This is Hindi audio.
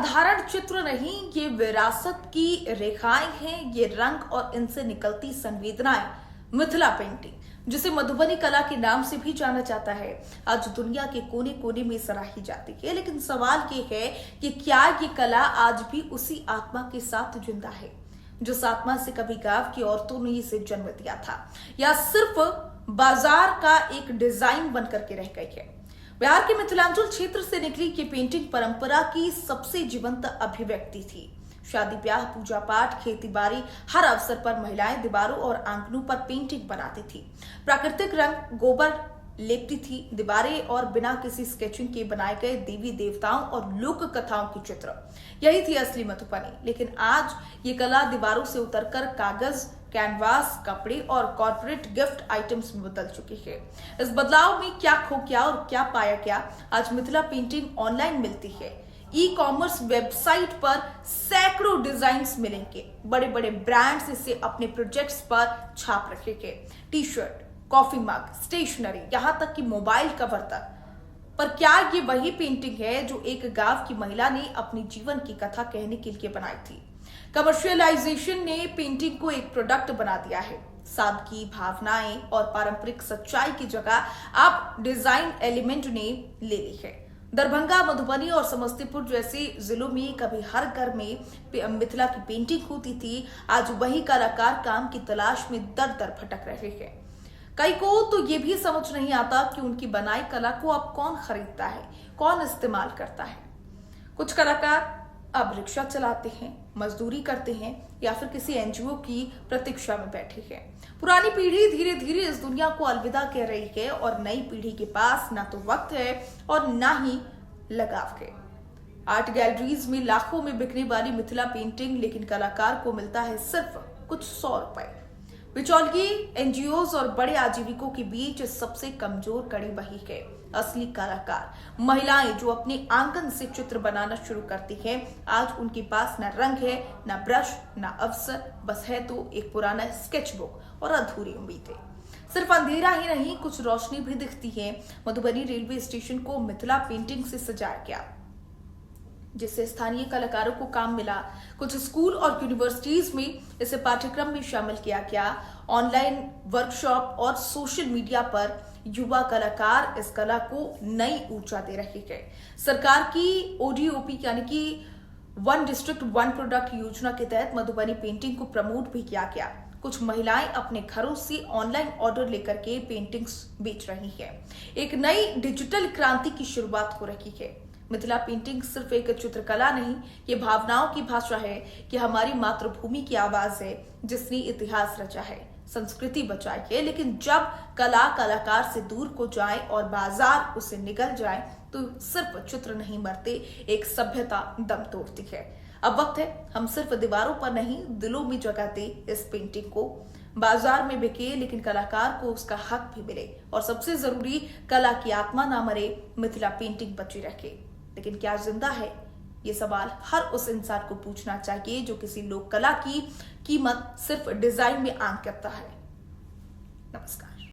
साधारण चित्र नहीं, ये विरासत की रेखाएं हैं, ये रंग और इनसे निकलती संवेदनाएं। मिथिला पेंटिंग, जिसे मधुबनी कला के नाम से भी जाना जाता है, आज दुनिया के कोने कोने में सराही जाती है। लेकिन सवाल ये है कि क्या ये कला आज भी उसी आत्मा के साथ जिंदा है जिस आत्मा से कभी गांव की औरतों ने इसे जन्म दिया था, या सिर्फ बाजार का एक डिजाइन बनकर के रह गई है। बिहार के मिथिलांचल क्षेत्र से निकली ये पेंटिंग परंपरा की सबसे जीवंत अभिव्यक्ति थी। शादी ब्याह, पूजा पाठ, खेती बाड़ी, हर अवसर पर महिलाएं दीवारों और आंगनों पर पेंटिंग बनाती थी। प्राकृतिक रंग, गोबर लेपती थी दीवारें और बिना किसी स्केचिंग के बनाए गए देवी देवताओं और लोक कथाओं के चित्र। यही थी असली मधुबनी। लेकिन आज ये कला दीवारों से उतरकर कागज, कैनवास, कपड़े और कॉर्पोरेट गिफ्ट आइटम्स में बदल चुकी है। इस बदलाव में क्या खो गया और क्या पाया गया? आज मिथिला पेंटिंग ऑनलाइन मिलती है। ई कॉमर्स वेबसाइट पर सैकड़ों डिजाइन्स मिलेंगे। बड़े बड़े ब्रांड्स इसे अपने प्रोजेक्ट्स पर छाप रखेंगे। T shirt, coffee mug, stationery, यहाँ तक कि मोबाइल कवर तक। पर क्या ये वही पेंटिंग है जो एक गांव की महिला ने अपनी जीवन की कथा कहने के लिए बनाई थी? कमर्शियलाइजेशन ने पेंटिंग को एक प्रोडक्ट बना दिया है। सादगी, भावनाएं और पारंपरिक सच्चाई की जगह अब डिजाइन एलिमेंट ने ले ली है। दरभंगा, मधुबनी और समस्तीपुर जैसे जिलों में कभी हर घर में मिथिला की पेंटिंग होती थी। आज वही कलाकार काम की तलाश में दर दर भटक रहे हैं। कई को तो ये भी समझ नहीं आता कि उनकी बनाई कला को अब कौन खरीदता है, कौन इस्तेमाल करता है। कुछ कलाकार अब रिक्शा चलाते हैं, मजदूरी करते हैं या फिर किसी एनजीओ की प्रतीक्षा में बैठे हैं। पुरानी पीढ़ी धीरे धीरे इस दुनिया को अलविदा कह रही है और नई पीढ़ी के पास ना तो वक्त है और ना ही लगाव है। आर्ट गैलरीज में लाखों में बिकने वाली मिथिला पेंटिंग, लेकिन कलाकार को मिलता है सिर्फ कुछ 100 रुपए। बिचौलिए, एनजीओज और बड़े आजीविकों के बीच सबसे कमजोर कड़ी वही है असली कलाकार। महिलाएं जो अपने आंगन से चित्र बनाना शुरू करती हैं, आज उनके पास न रंग है, न ब्रश, न अवसर, बस है तो एक पुराना स्केचबुक और अधूरी उम्मीदें। सिर्फ अंधेरा ही नहीं, कुछ रोशनी भी दिखती है। मधुबनी रेलवे स्टेशन को मिथिला पेंटिंग से सजाया गया, जिससे स्थानीय कलाकारों को काम मिला। कुछ स्कूल और यूनिवर्सिटीज में इसे पाठ्यक्रम में शामिल किया गया। ऑनलाइन वर्कशॉप और सोशल मीडिया पर युवा कलाकार इस कला को नई ऊर्जा दे रहे हैं। सरकार की ओडीओपी यानी कि वन डिस्ट्रिक्ट वन प्रोडक्ट योजना के तहत मधुबनी पेंटिंग को प्रमोट भी किया गया। कुछ महिलाएं अपने घरों से ऑनलाइन ऑर्डर लेकर के पेंटिंग्स बेच रही हैं। एक नई डिजिटल क्रांति की शुरुआत हो रही है। मिथिला पेंटिंग सिर्फ एक चित्रकला नहीं, ये भावनाओं की भाषा है कि हमारी मातृभूमि की आवाज है जिसने इतिहास रचा है, संस्कृति बचाई है। लेकिन जब कला कलाकार से दूर को जाए और बाजार उसे निगल जाए तो सिर्फ चित्र नहीं मरते, एक सभ्यता दम तोड़ती है। अब वक्त है हम सिर्फ दीवारों पर नहीं, दिलों में जगह दे इस पेंटिंग को। बाजार में बिके लेकिन कलाकार को उसका हक भी मिले, और सबसे जरूरी, कला की आत्मा ना मरे, मिथिला पेंटिंग बची रखे। लेकिन क्या जिंदा है? ये सवाल हर उस इंसान को पूछना चाहिए जो किसी लोक कला की कीमत सिर्फ डिजाइन में आंक करता है। नमस्कार।